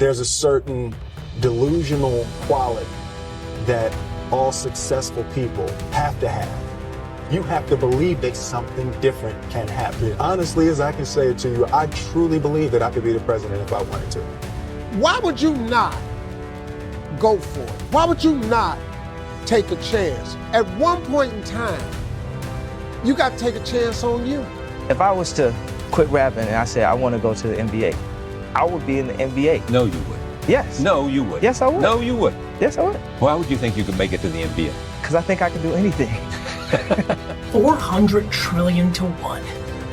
There's a certain delusional quality that all successful people have to have. You have to believe that something different can happen. Honestly, as I can say it to you, I truly believe that I could be the president if I wanted to. Why would you not go for it? Why would you not take a chance? At one point in time, you got to take a chance on you. If I was to quit rapping and I said I want to go to the NBA, I would be in the NBA. No, you would. Yes. No, you would. Yes, I would. No, you would. Yes, I would. Why would you think you could make it to the NBA? Because I think I can do anything. 400 trillion to 1.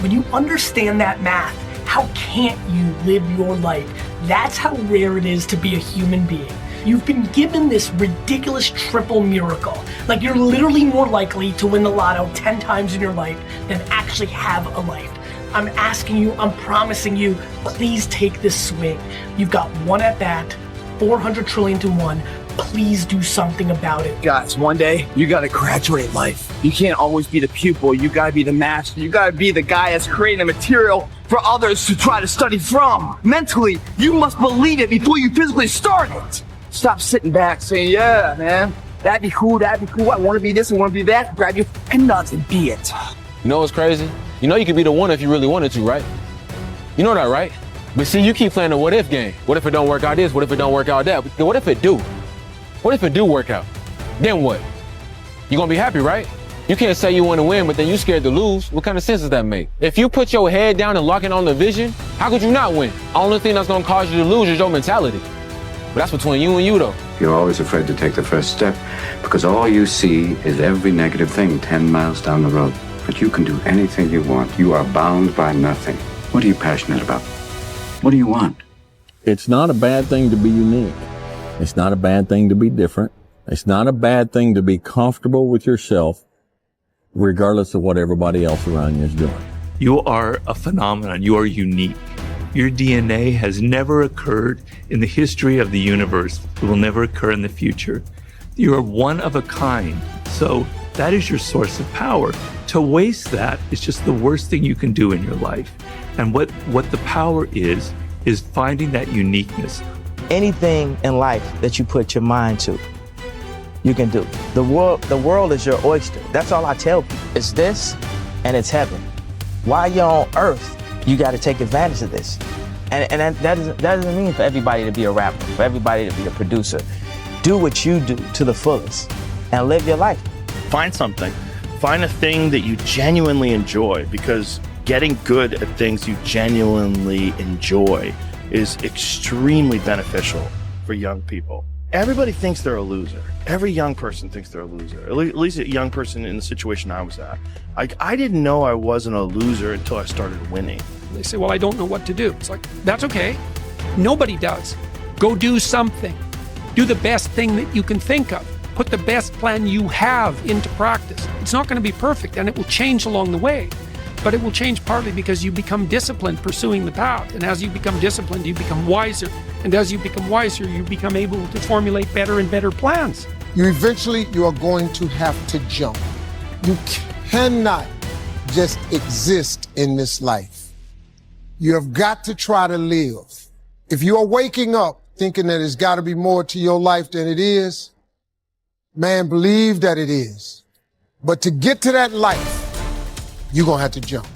When you understand that math, how can't you live your life? That's how rare it is to be a human being. You've been given this ridiculous triple miracle. Like you're literally more likely to win the lotto 10 times in your life than actually have a life. I'm asking you, I'm promising you, please take this swing. You've got one at bat, 400 trillion to 1. Please do something about it. Guys, one day, you gotta graduate life. You can't always be the pupil, you gotta be the master. You gotta be the guy that's creating the material for others to try to study from. Mentally, you must believe it before you physically start it. Stop sitting back saying, yeah, man, that'd be cool, I wanna be this, I wanna be that. Grab your nuts and be it. You know what's crazy? You know you could be the one if you really wanted to, right? You know that, right? But see, you keep playing the what if game. What if it don't work out this? What if it don't work out that? What if it do? What if it do work out? Then what? You gonna be happy, right? You can't say you wanna win, but then you scared to lose. What kind of sense does that make? If you put your head down and lock in on the vision, how could you not win? Only thing that's gonna cause you to lose is your mentality. But that's between you and you, though. You're always afraid to take the first step because all you see is every negative thing 10 miles down the road. But you can do anything you want. You are bound by nothing. What are you passionate about? What do you want? It's not a bad thing to be unique. It's not a bad thing to be different. It's not a bad thing to be comfortable with yourself, regardless of what everybody else around you is doing. You are a phenomenon. You are unique. Your DNA has never occurred in the history of the universe. It will never occur in the future. You are one of a kind. So that is your source of power. To waste that is just the worst thing you can do in your life. And what the power is finding that uniqueness. Anything in life that you put your mind to, you can do. The world is your oyster. That's all I tell people. It's this and it's heaven. While you're on earth, you got to take advantage of this. And that doesn't mean for everybody to be a rapper, for everybody to be a producer. Do what you do to the fullest and live your life. Find something. Find a thing that you genuinely enjoy, because getting good at things you genuinely enjoy is extremely beneficial for young people. Everybody thinks they're a loser. Every young person thinks they're a loser. At least a young person in the situation I was at. I didn't know I wasn't a loser until I started winning. They say, well, I don't know what to do. It's like, that's okay. Nobody does. Go do something. Do the best thing that you can think of. Put the best plan you have into practice. It's not going to be perfect, and it will change along the way. But it will change partly because you become disciplined pursuing the path. And as you become disciplined, you become wiser. And as you become wiser, you become able to formulate better and better plans. You are going to have to jump. You cannot just exist in this life. You have got to try to live. If you are waking up thinking that there's got to be more to your life than it is, man, believe that it is. But to get to that life, you're going to have to jump.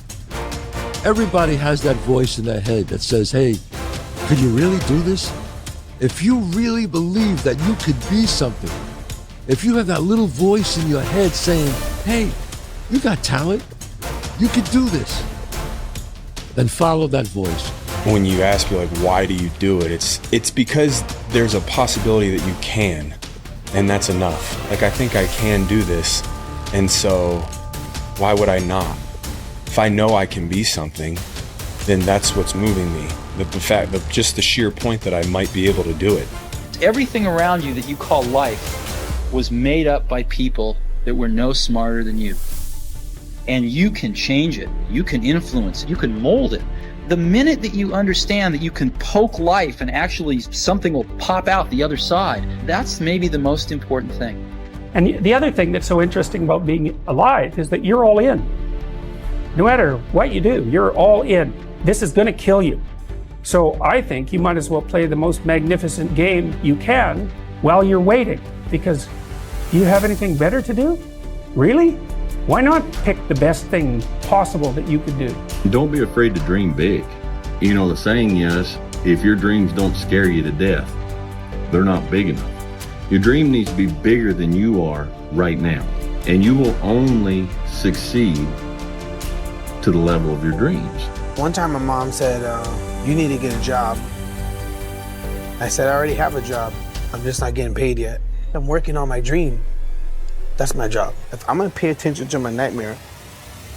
Everybody has that voice in their head that says, hey, could you really do this? If you really believe that you could be something, if you have that little voice in your head saying, hey, you got talent, you could do this, then follow that voice. When you ask me, like, why do you do it? It's because there's a possibility that you can, and that's enough. Like, I think I can do this, and so why would I not? If I know I can be something, then that's what's moving me. The fact that just the sheer point that I might be able to do it. Everything around you that you call life was made up by people that were no smarter than you. And you can change it. You can influence it. You can mold it. The minute that you understand that you can poke life and actually something will pop out the other side, that's maybe the most important thing. And the other thing that's so interesting about being alive is that you're all in. No matter what you do, you're all in. This is going to kill you. So I think you might as well play the most magnificent game you can while you're waiting, because do you have anything better to do? Really? Why not pick the best thing possible that you could do? Don't be afraid to dream big. You know, the saying is, if your dreams don't scare you to death, they're not big enough. Your dream needs to be bigger than you are right now. And you will only succeed to the level of your dreams. One time my mom said, you need to get a job. I said, I already have a job. I'm just not getting paid yet. I'm working on my dream. That's my job. If I'm gonna pay attention to my nightmare,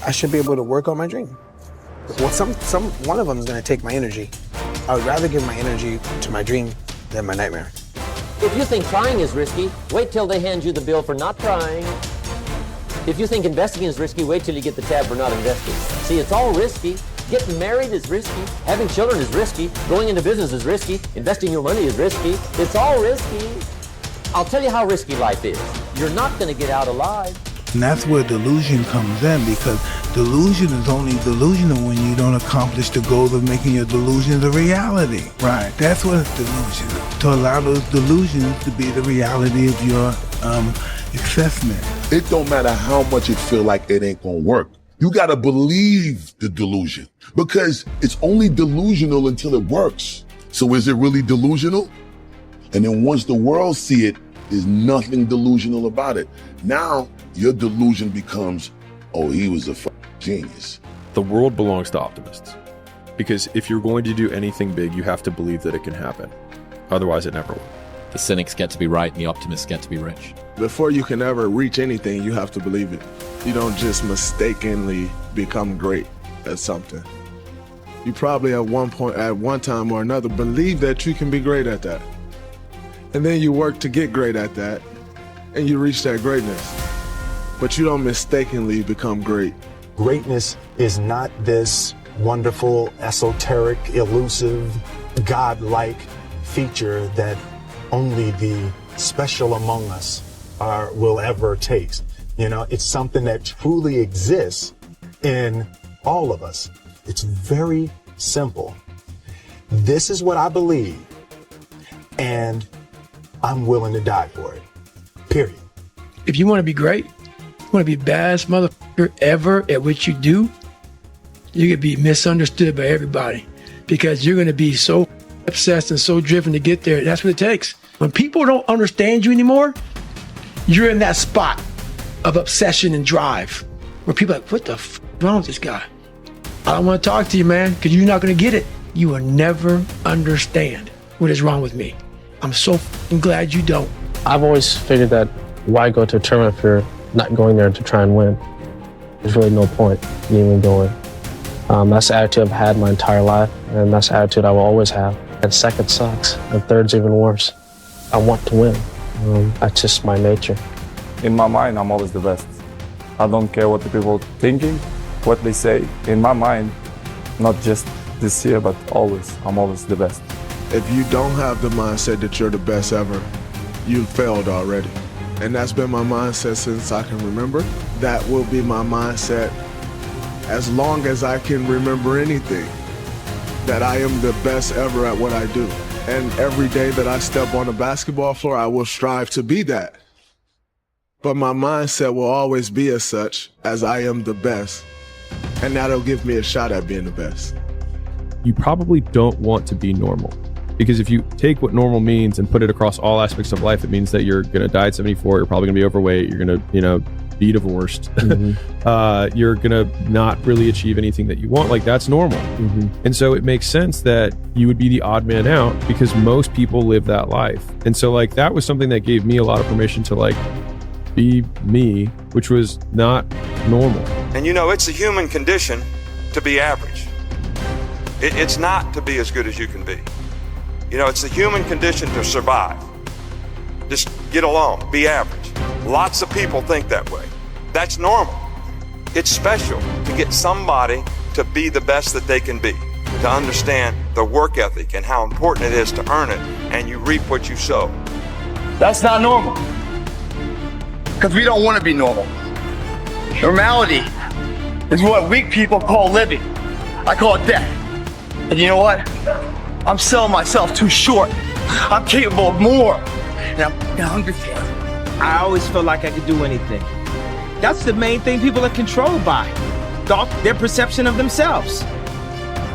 I should be able to work on my dream. Well, one of them is gonna take my energy. I would rather give my energy to my dream than my nightmare. If you think trying is risky, wait till they hand you the bill for not trying. If you think investing is risky, wait till you get the tab for not investing. See, it's all risky. Getting married is risky. Having children is risky. Going into business is risky. Investing your money is risky. It's all risky. I'll tell you how risky life is. You're not going to get out alive. And that's where delusion comes in, because delusion is only delusional when you don't accomplish the goal of making your delusions a reality. Right. That's what it's delusional. To allow those delusions to be the reality of your assessment. It don't matter how much it feel like it ain't gonna work. You gotta believe the delusion, because it's only delusional until it works. So is it really delusional? And then once the world see it, there's nothing delusional about it. Now your delusion becomes, oh, he was a genius. The world belongs to optimists, because if you're going to do anything big, you have to believe that it can happen. Otherwise, it never will. The cynics get to be right and the optimists get to be rich. Before you can ever reach anything, you have to believe it. You don't just mistakenly become great at something. You probably at one time or another, believe that you can be great at that. And then you work to get great at that, and you reach that greatness. But you don't mistakenly become great. Greatness is not this wonderful, esoteric, elusive, godlike feature that only the special among us will ever taste. You know, it's something that truly exists in all of us. It's very simple. This is what I believe, and I'm willing to die for it. Period. If you want to be great, you want to be the baddest motherfucker ever at what you do, you're going to be misunderstood by everybody, because you're going to be so obsessed and so driven to get there. That's what it takes. When people don't understand you anymore, you're in that spot of obsession and drive where people are like, what the f wrong with this guy? I don't want to talk to you, man, because you're not going to get it. You will never understand what is wrong with me. I'm so glad you don't. I've always figured that why go to a tournament if you're not going there to try and win? There's really no point in even going. That's the attitude I've had my entire life, and that's the attitude I will always have. And second sucks, and third's even worse. I want to win. That's just my nature. In my mind, I'm always the best. I don't care what the people are thinking, what they say. In my mind, not just this year, but always, I'm always the best. If you don't have the mindset that you're the best ever, you've failed already. And that's been my mindset since I can remember. That will be my mindset as long as I can remember anything. That I am the best ever at what I do. And every day that I step on the basketball floor, I will strive to be that. But my mindset will always be as such, as I am the best. And that'll give me a shot at being the best. You probably don't want to be normal, because if you take what normal means and put it across all aspects of life, it means that you're going to die at 74, you're probably going to be overweight, you're going to, be divorced, you're going to not really achieve anything that you want. Like, that's normal. And so it makes sense that you would be the odd man out, because most people live that life. And so, like, that was something that gave me a lot of permission to, like, be me, which was not normal. And it's a human condition to be average. It's not to be as good as you can be. It's the human condition to survive. Just get along, be average. Lots of people think that way. That's normal. It's special to get somebody to be the best that they can be, to understand the work ethic and how important it is to earn it, and you reap what you sow. That's not normal. Because we don't want to be normal. Normality is what weak people call living. I call it death. And you know what? I'm selling myself too short. I'm capable of more. And I'm hungry for it. I always felt like I could do anything. That's the main thing people are controlled by. Their perception of themselves.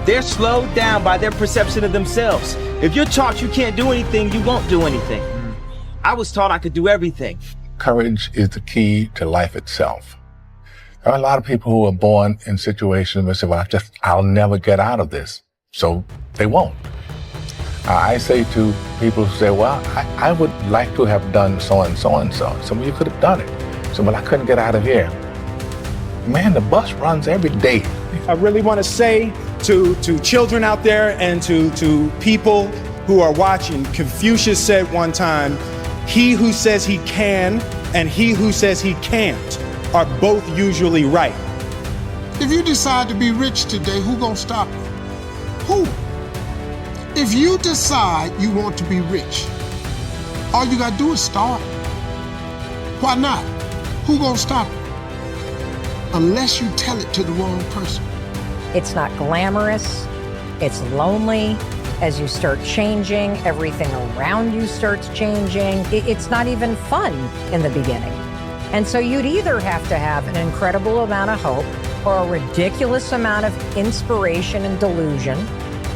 They're slowed down by their perception of themselves. If you're taught you can't do anything, you won't do anything. I was taught I could do everything. Courage is the key to life itself. There are a lot of people who are born in situations where they say, well, I'll never get out of this. So they won't. I say to people who say, well, I would like to have done so and so and so. So you could have done it. So, well, I couldn't get out of here. Man, the bus runs every day. I really want to say to children out there and to people who are watching, Confucius said one time, he who says he can and he who says he can't are both usually right. If you decide to be rich today, who gonna stop you? Who? If you decide you want to be rich, all you gotta do is start. Why not? Who gonna stop you? Unless you tell it to the wrong person. It's not glamorous, it's lonely. As you start changing, everything around you starts changing. It's not even fun in the beginning. And so you'd either have to have an incredible amount of hope or a ridiculous amount of inspiration and delusion.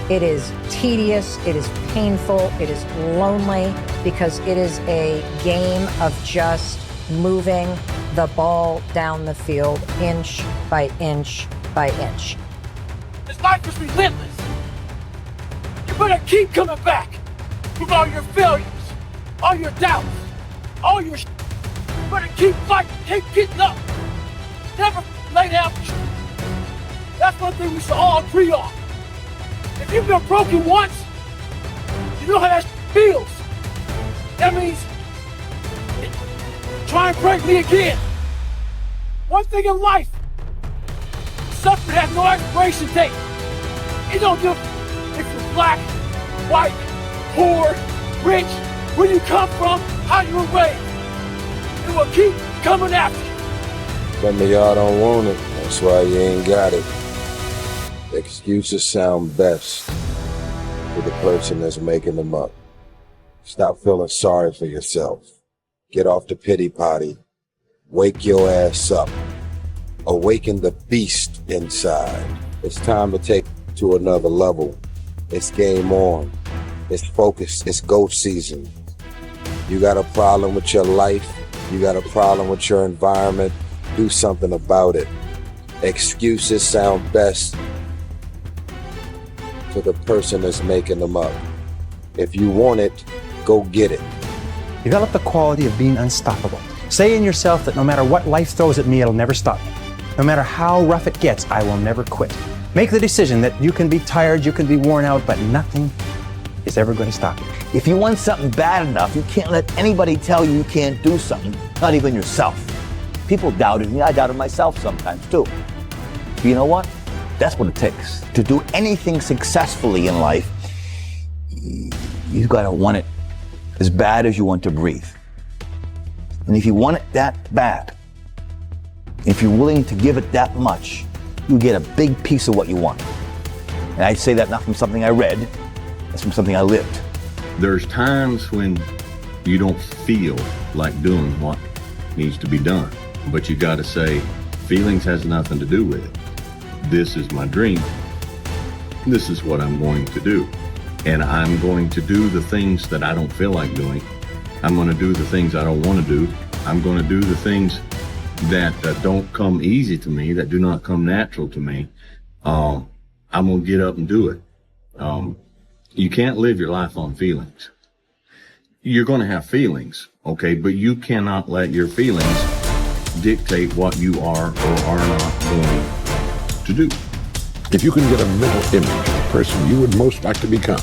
It is tedious, it is painful, it is lonely, because it is a game of just moving the ball down the field inch by inch by inch. This life is relentless. You better keep coming back from all your failures, all your doubts, all your shit. You better keep fighting, keep getting up. Never lay down. That's one thing we should all agree on. If you've been broken once, you know how that feels. That means, try and break me again. One thing in life, suffering has no expiration date. It don't give if you're black, white, poor, rich, where you come from, how you were raised. It will keep coming after you. Some of y'all don't want it, that's why you ain't got it. Excuses sound best to the person that's making them up. Stop feeling sorry for yourself. Get off the pity potty. Wake your ass up. Awaken the beast inside. It's time to take it to another level. It's game on. It's focus. It's go season. You got a problem with your life. You got a problem with your environment. Do something about it. Excuses sound best to the person that's making them up. If you want it, go get it. Develop the quality of being unstoppable. Say in yourself that no matter what life throws at me, it'll never stop me. No matter how rough it gets, I will never quit. Make the decision that you can be tired, you can be worn out, but nothing is ever going to stop you. If you want something bad enough, you can't let anybody tell you you can't do something, not even yourself. People doubted me, I doubted myself sometimes too. But you know what? That's what it takes. To do anything successfully in life, you've got to want it as bad as you want to breathe. And if you want it that bad, if you're willing to give it that much, you get a big piece of what you want. And I say that not from something I read, that's from something I lived. There's times when you don't feel like doing what needs to be done, but you got to say, feelings has nothing to do with it. This is my dream. This is what I'm going to do. And I'm going to do the things that I don't feel like doing. I'm going to do the things I don't want to do. I'm going to do the things that don't come easy to me, that do not come natural to me. I'm going to get up and do it. You can't live your life on feelings. You're going to have feelings, okay, but you cannot let your feelings dictate what you are or are not going to do. If you can get a mental image of the person you would most like to become,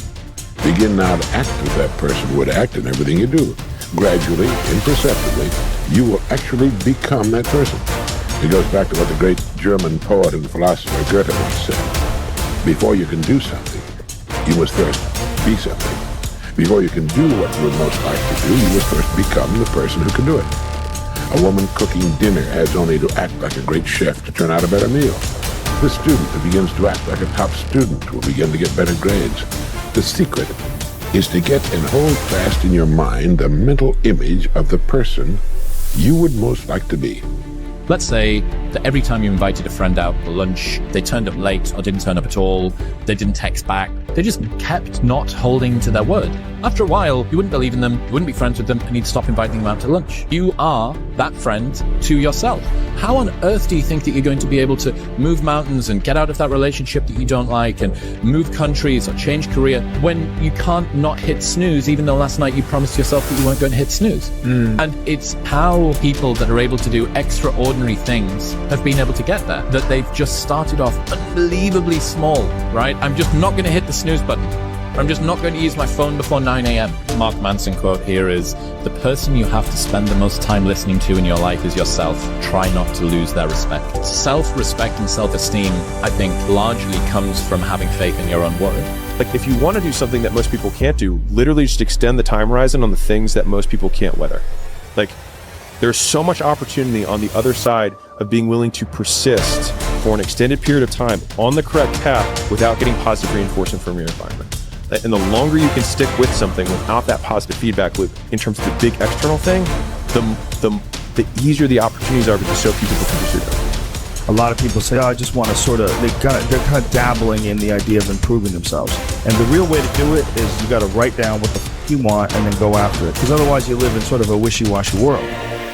begin now to act as that person would act in everything you do. Gradually, imperceptibly, you will actually become that person. It goes back to what the great German poet and philosopher Goethe once said. Before you can do something, you must first be something. Before you can do what you would most like to do, you must first become the person who can do it. A woman cooking dinner has only to act like a great chef to turn out a better meal. The student who begins to act like a top student will begin to get better grades. The secret is to get and hold fast in your mind the mental image of the person you would most like to be. Let's say that every time you invited a friend out for lunch, they turned up late or didn't turn up at all, they didn't text back, they just kept not holding to their word. After a while, you wouldn't believe in them, you wouldn't be friends with them, and you'd stop inviting them out to lunch. You are that friend to yourself. How on earth do you think that you're going to be able to move mountains and get out of that relationship that you don't like and move countries or change career when you can't not hit snooze, even though last night you promised yourself that you weren't going to hit snooze? And it's how people that are able to do extraordinary things have been able to get there, that they've just started off unbelievably small, right? I'm just not going to hit the snooze button. I'm just not going to use my phone before 9 a.m. Mark Manson quote here is, the person you have to spend the most time listening to in your life is yourself. Try not to lose their respect. Self-respect and self-esteem, I think, largely comes from having faith in your own word. Like, if you want to do something that most people can't do, literally just extend the time horizon on the things that most people can't weather. Like, there's so much opportunity on the other side of being willing to persist for an extended period of time on the correct path without getting positive reinforcement from your environment. And the longer you can stick with something without that positive feedback loop in terms of the big external thing, the easier the opportunities are to just show people who can pursue them. A lot of people say, oh, I just want to sort of, they're kind of dabbling in the idea of improving themselves. And the real way to do it is you got to write down what the you want and then go after it. Because otherwise you live in sort of a wishy-washy world.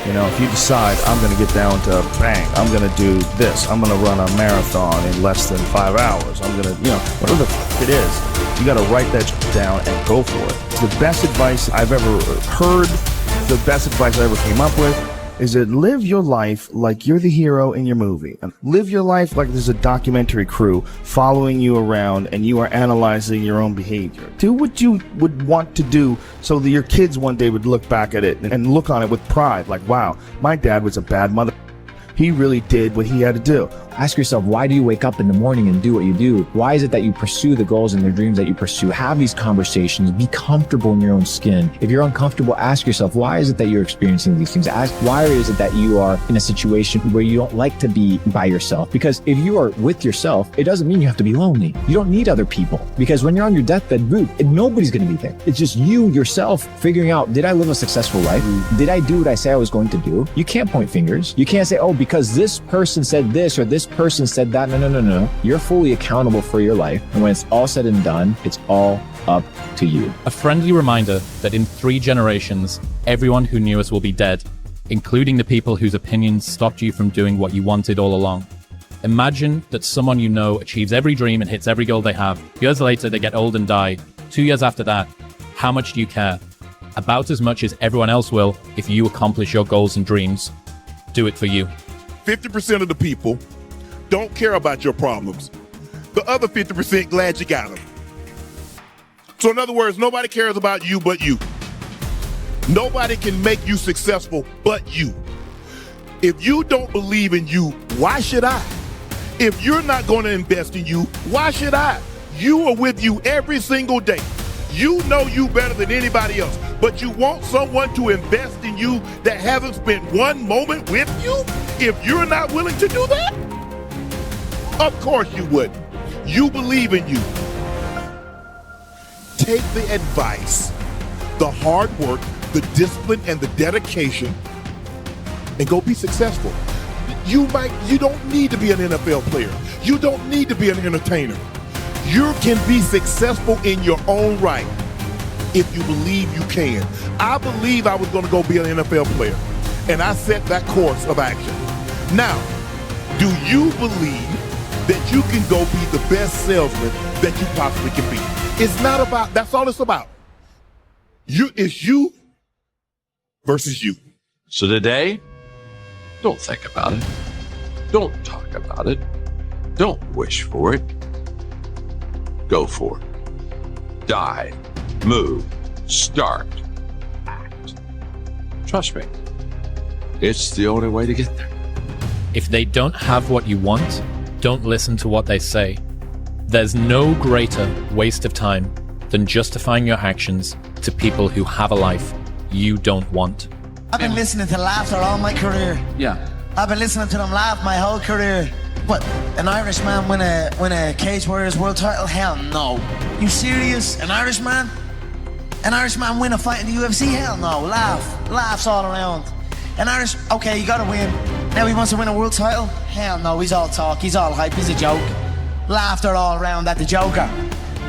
You know, if you decide I'm going to get down to bang, I'm going to do this, I'm going to run a marathon in less than 5 hours, I'm going to, you know, whatever the it is, you got to write that down and go for it. The best advice I've ever heard, the best advice I ever came up with, is that live your life like you're the hero in your movie. And live your life like there's a documentary crew following you around and you are analyzing your own behavior. Do what you would want to do so that your kids one day would look back at it and look on it with pride. Like, wow, my dad was a bad mother. He really did what he had to do. Ask yourself, why do you wake up in the morning and do what you do? Why is it that you pursue the goals and the dreams that you pursue? Have these conversations. Be comfortable in your own skin. If you're uncomfortable, ask yourself, why is it that you're experiencing these things? Ask, why is it that you are in a situation where you don't like to be by yourself? Because if you are with yourself, it doesn't mean you have to be lonely. You don't need other people. Because when you're on your deathbed, nobody's going to be there. It's just you, yourself, figuring out, did I live a successful life? Did I do what I say I was going to do? You can't point fingers. You can't say, oh, because this person said this or this person said that. No. You're fully accountable for your life. And when it's all said and done, it's all up to you. A friendly reminder that in 3 generations, everyone who knew us will be dead, including the people whose opinions stopped you from doing what you wanted all along. Imagine that someone you know achieves every dream and hits every goal they have. Years later, they get old and die. 2 years after that, how much do you care? About as much as everyone else will if you accomplish your goals and dreams. Do it for you. 50% of the people don't care about your problems. The other 50% glad you got them. So in other words, nobody cares about you but you. Nobody can make you successful but you. If you don't believe in you, why should I? If you're not going to invest in you, why should I? You are with you every single day. You know you better than anybody else, but you want someone to invest in you that hasn't spent one moment with you? If you're not willing to do that? Of course you would. You believe in you. Take the advice, the hard work, the discipline, and the dedication, and go be successful. You don't need to be an NFL player. You don't need to be an entertainer. You can be successful in your own right if you believe you can. I believe I was going to go be an NFL player, and I set that course of action. Now, do you believe that you can go be the best salesman that you possibly can be? It's not about, that's all it's about. It's you versus you. So today, don't think about it. Don't talk about it. Don't wish for it. Go for it. Die. Move. Start. Act. Trust me. It's the only way to get there. If they don't have what you want, don't listen to what they say. There's no greater waste of time than justifying your actions to people who have a life you don't want. I've been listening to laughter all my career. Yeah. I've been listening to them laugh my whole career. What, an Irishman win a Cage Warriors world title? Hell no. You serious? An Irishman? An Irishman win a fight in the UFC? Hell no. Laughs all around. Okay, you gotta win. Now he wants to win a world title? Hell no, he's all talk, he's all hype, he's a joke. Laughter all around at the Joker.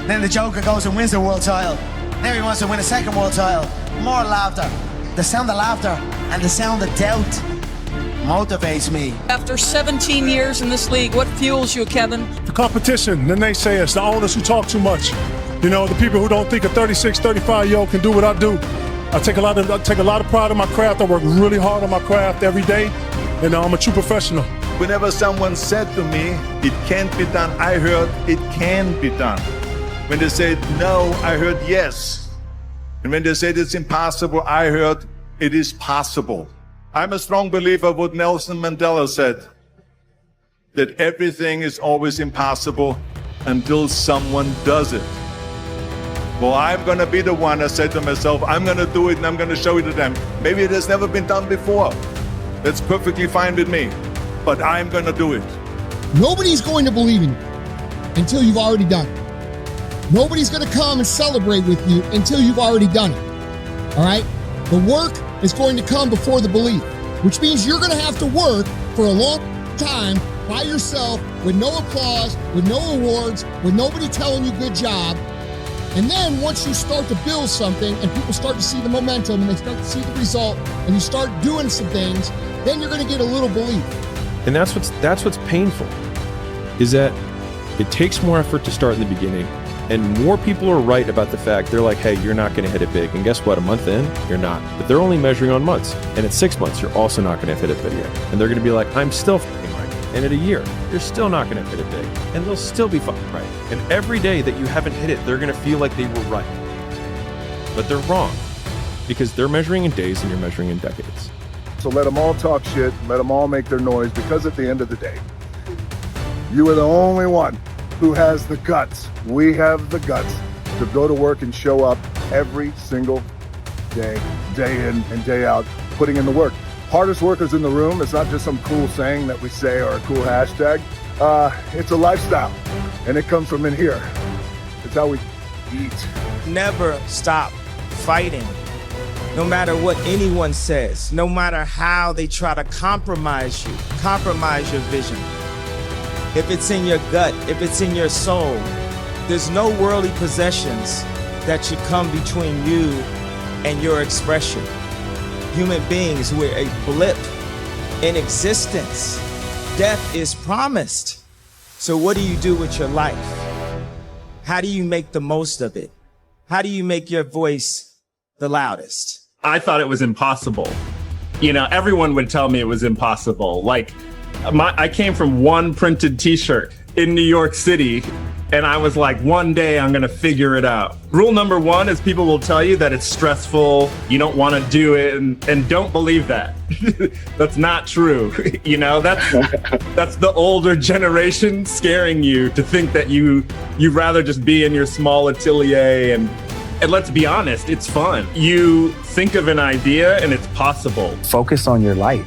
Then the Joker goes and wins the world title. Now he wants to win a second world title. More laughter. The sound of laughter and the sound of doubt motivates me. After 17 years in this league, what fuels you, Kevin? The competition, the naysayers, the owners who talk too much. You know, the people who don't think a 36, 35-year-old can do what I do. I take a lot of pride in my craft. I work really hard on my craft every day, and I'm a true professional. Whenever someone said to me, it can't be done, I heard, it can be done. When they said no, I heard yes. And when they said it's impossible, I heard it is possible. I'm a strong believer of what Nelson Mandela said, that everything is always impossible until someone does it. Well, I'm going to be the one that said to myself, I'm going to do it and I'm going to show it to them. Maybe it has never been done before. That's perfectly fine with me, but I'm going to do it. Nobody's going to believe in you until you've already done it. Nobody's going to come and celebrate with you until you've already done it. All right? The work is going to come before the belief, which means you're going to have to work for a long time by yourself with no applause, with no awards, with nobody telling you good job. And then once you start to build something and people start to see the momentum and they start to see the result and you start doing some things, then you're going to get a little belief. And that's what's painful, is that it takes more effort to start in the beginning, and more people are right about the fact, they're like, hey, you're not going to hit it big. And guess what? A month in, you're not. But they're only measuring on months. And at 6 months, you're also not going to hit it big yet. And they're going to be like, I'm still f***ing right. And at a year, you're still not going to hit it big. And they'll still be f***ing right. And every day that you haven't hit it, they're going to feel like they were right. But they're wrong, because they're measuring in days and you're measuring in decades. So let them all talk shit, let them all make their noise, because at the end of the day, you are the only one who has the guts. We have the guts to go to work and show up every single day, day in and day out, putting in the work. Hardest workers in the room. It's not just some cool saying that we say or a cool hashtag. It's a lifestyle, and it comes from in here. It's how we eat. Never stop fighting. No matter what anyone says, no matter how they try to compromise you, compromise your vision. If it's in your gut, if it's in your soul, there's no worldly possessions that should come between you and your expression. Human beings, we're a blip in existence. Death is promised. So what do you do with your life? How do you make the most of it? How do you make your voice the loudest? I thought it was impossible. You know, everyone would tell me it was impossible. Like, I came from one printed t-shirt in New York City, and I was like, one day I'm gonna figure it out. Rule number one is people will tell you that it's stressful, you don't wanna do it, and don't believe that. That's not true. You know, that's the older generation scaring you to think that you'd rather just be in your small atelier and let's be honest, it's fun. You think of an idea and it's possible. Focus on your light.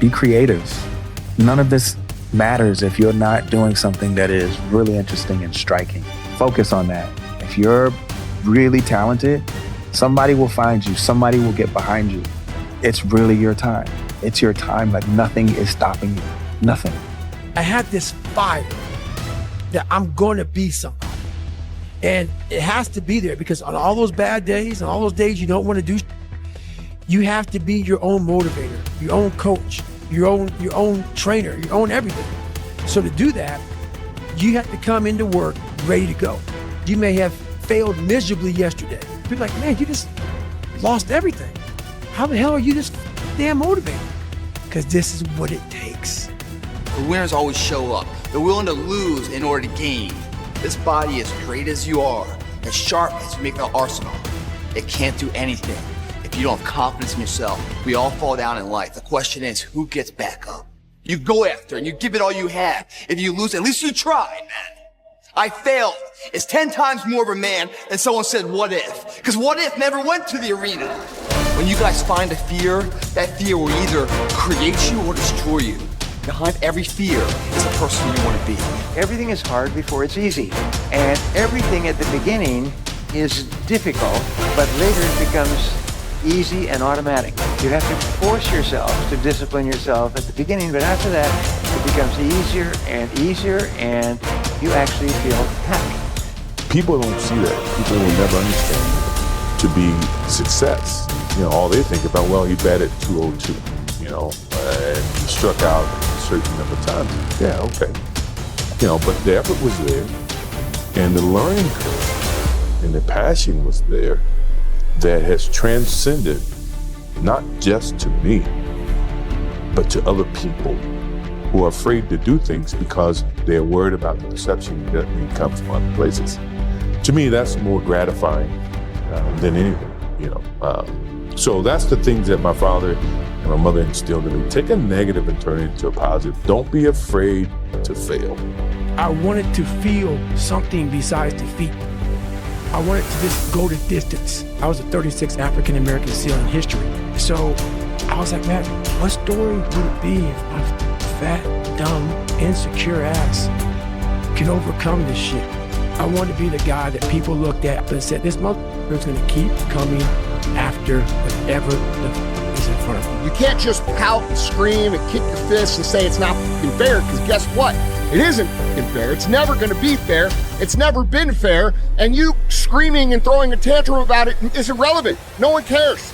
Be creative. None of this matters if you're not doing something that is really interesting and striking. Focus on that. If you're really talented, somebody will find you. Somebody will get behind you. It's really your time. It's your time. Like, nothing is stopping you. Nothing. I had this fire that I'm going to be somebody. And it has to be there, because on all those bad days and all those days you don't want to do, you have to be your own motivator, your own coach, your own trainer, your own everything. So to do that, you have to come into work ready to go. You may have failed miserably yesterday. People are like, man, you just lost everything. How the hell are you this damn motivated? Because this is what it takes. The winners always show up. They're willing to lose in order to gain. This body, as great as you are, as sharp as you make the arsenal, it can't do anything if you don't have confidence in yourself. We all fall down in life. The question is, who gets back up? You go after and you give it all you have. If you lose, at least you tried, man. I failed. It's 10 times more of a man than someone said, what if? Because what if never went to the arena. When you guys find a fear, that fear will either create you or destroy you. Behind every fear is the person you want to be. Everything is hard before it's easy. And everything at the beginning is difficult, but later it becomes easy and automatic. You have to force yourself to discipline yourself at the beginning, but after that, it becomes easier and you actually feel happy. People don't see that. People will never understand to be success. You know, all they think about, well, he batted 202, you know, and he struck out a certain number of times. Yeah, okay. You know, but the effort was there, and the learning curve and the passion was there that has transcended not just to me, but to other people who are afraid to do things because they're worried about the perception that may come from other places. To me, that's more gratifying than anything, you know. So that's the things that my father and my mother instilled in me. Take a negative and turn it into a positive. Don't be afraid to fail. I wanted to feel something besides defeat. I wanted to just go the distance. I was the 36th African American SEAL in history. So I was like, man, what story would it be if my fat, dumb, insecure ass can overcome this shit? I wanted to be the guy that people looked at and said, this motherfucker's gonna keep coming after whatever the fuck is in front of him. You can't just pout and scream and kick your fists and say it's not fucking fair, because guess what? It isn't fucking fair. It's never gonna be fair. It's never been fair. And you screaming and throwing a tantrum about it is irrelevant. No one cares.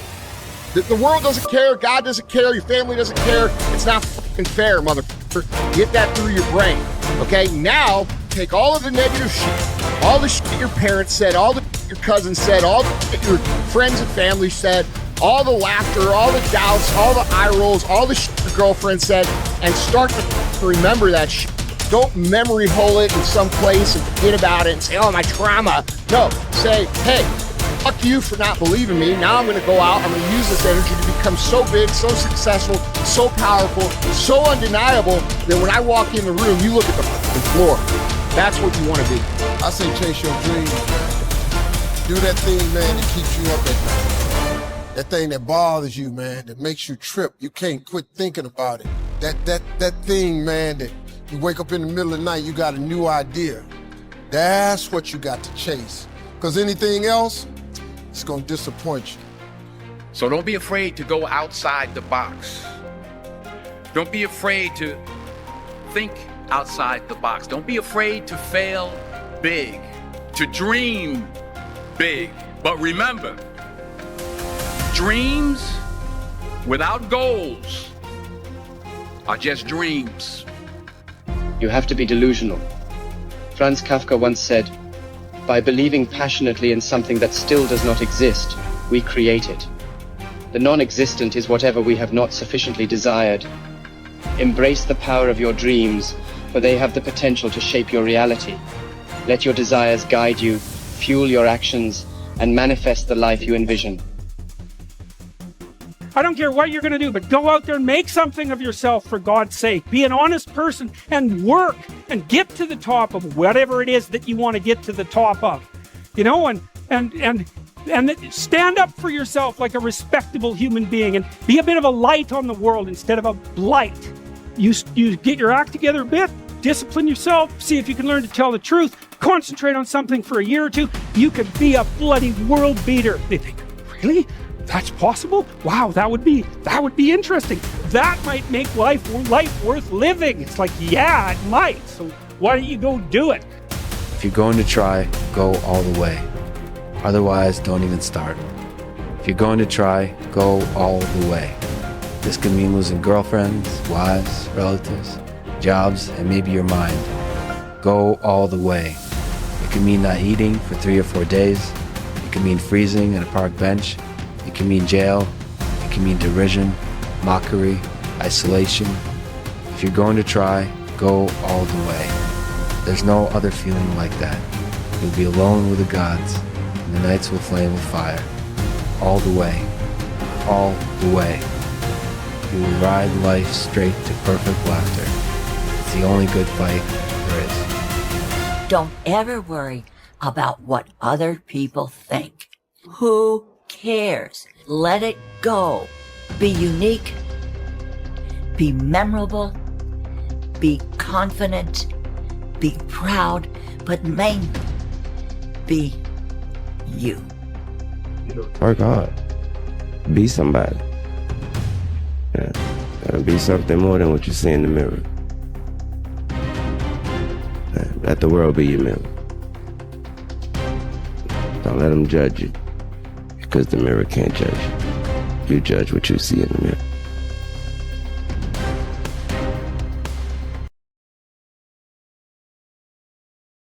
The world doesn't care, God doesn't care, your family doesn't care. It's not fucking fair, motherfucker. Get that through your brain, okay? Now, take all of the negative shit, all the shit your parents said, all the shit your cousins said, all the shit your friends and family said, all the laughter, all the doubts, all the eye rolls, all the shit your girlfriend said, and start to remember that shit. Don't memory hole it in some place and forget about it and say, oh, my trauma. No, say, hey, fuck you for not believing me. Now I'm gonna go out, I'm gonna use this energy to become so big, so successful, so powerful, so undeniable that when I walk in the room, you look at the fucking floor. That's what you wanna be. I say chase your dreams, man. Do that thing, man, that keeps you up at night. That thing that bothers you, man, that makes you trip. You can't quit thinking about it. That thing, man, that you wake up in the middle of the night, you got a new idea. That's what you got to chase. Because anything else, it's gonna disappoint you. So don't be afraid to go outside the box. Don't be afraid to think outside the box. Don't be afraid to fail big, to dream big. But remember, dreams without goals are just dreams. You have to be delusional. Franz Kafka once said, by believing passionately in something that still does not exist, we create it. The non-existent is whatever we have not sufficiently desired. Embrace the power of your dreams, for they have the potential to shape your reality. Let your desires guide you, fuel your actions, and manifest the life you envision. I don't care what you're going to do, but go out there and make something of yourself, for God's sake. Be an honest person and work and get to the top of whatever it is that you want to get to the top of. You know, and stand up for yourself like a respectable human being and be a bit of a light on the world instead of a blight. You get your act together a bit, discipline yourself, see if you can learn to tell the truth, concentrate on something for a year or two, you could be a bloody world beater. They think, really? That's possible? Wow, that would be interesting. That might make life worth living. It's like, yeah, it might. So why don't you go do it? If you're going to try, go all the way. Otherwise, don't even start. If you're going to try, go all the way. This could mean losing girlfriends, wives, relatives, jobs, and maybe your mind. Go all the way. It could mean not eating for 3 or 4 days. It could mean freezing on a park bench. It can mean jail, it can mean derision, mockery, isolation. If you're going to try, go all the way. There's no other feeling like that. You'll be alone with the gods, and the nights will flame with fire. All the way. All the way. You will ride life straight to perfect laughter. It's the only good fight there is. Don't ever worry about what other people think. Who cares? Let it go. Be unique. Be memorable. Be confident. Be proud. But mainly, be you. Work hard. Be somebody. Yeah. Gotta be something more than what you see in the mirror. Yeah. Let the world be your mirror. Don't let them judge you, because the mirror can't judge you. You judge what you see in the mirror.